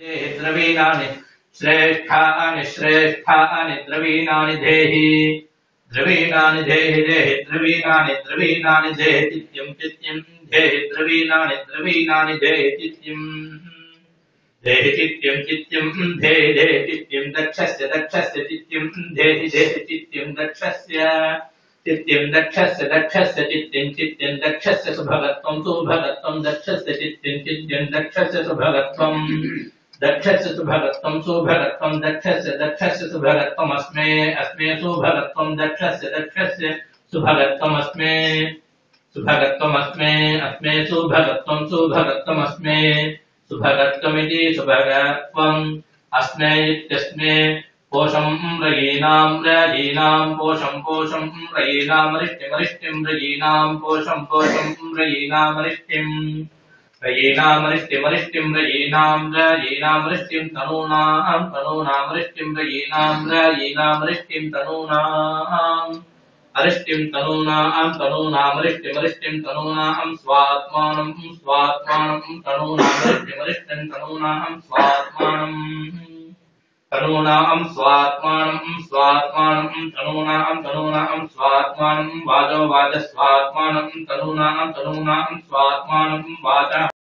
द्रवीणानि श्रेष्ठानि श्रेष्ठानि द्रवीणानि देहि द्रवीणानि देहि देहि द्रवीणानि द्रवीणानि देहि चित्यं चित्यं देहि द्रवीणानि द्रवीणानि देहि चित्यं देहि चित्यं चित्यं देहि देहि चित्यं दक्षस्य दक्षस्य चित्यं देहि देहि चित्यं दक्षस्य चित्यं दक्षस्य दक्षस्य चित्यं चित्यं दक्षस्य सुभगत्वं सुभगत्वं दक्षस्य चित्यं चित्यं दक्षस्य सुभगत्वं दक्षस्य सुभगत्वं सुभगत्वं दक्षस्य दक्षस्य सुभगत्वम् अस्मे अस्मे सुभगत्वं दक्षस्य दक्षस्य सुभगत्वम् अस्मे सुभगत्वम् अस्मे अस्मे सुभगत्वं सुभगत्वम् अस्मे सुभगत्वमिति सुभगत्वम् अस्मे इत्यस्मे पोषं रयीणां रयीणां पोषं पोषं रयीणामरिष्टिमरिष्टिं रयीणां पोषं पोषं रयीणामरिष्टिम् रयीणामरिष्टिमरिष्टिं रयीणां रयीणामरिष्टिं तनूनां तनूनामरिष्टिं रयीणां रयीणामरिष्टिं तनूनाम् अरिष्टिं तनूनां तनूनामरिष्टिमरिष्टिं तनूनां स्वात्मानं स्वात्मानं तनूनामरिष्टिमरिष्टिं तनूनां स्वात्मानं तनूनां स्वात्मानं स्वात्मानं तनूनां तनूनां स्वात्मानं वाजो वाजस्वात्मानं तनूनां तनूनां स्वात्मानं वाचः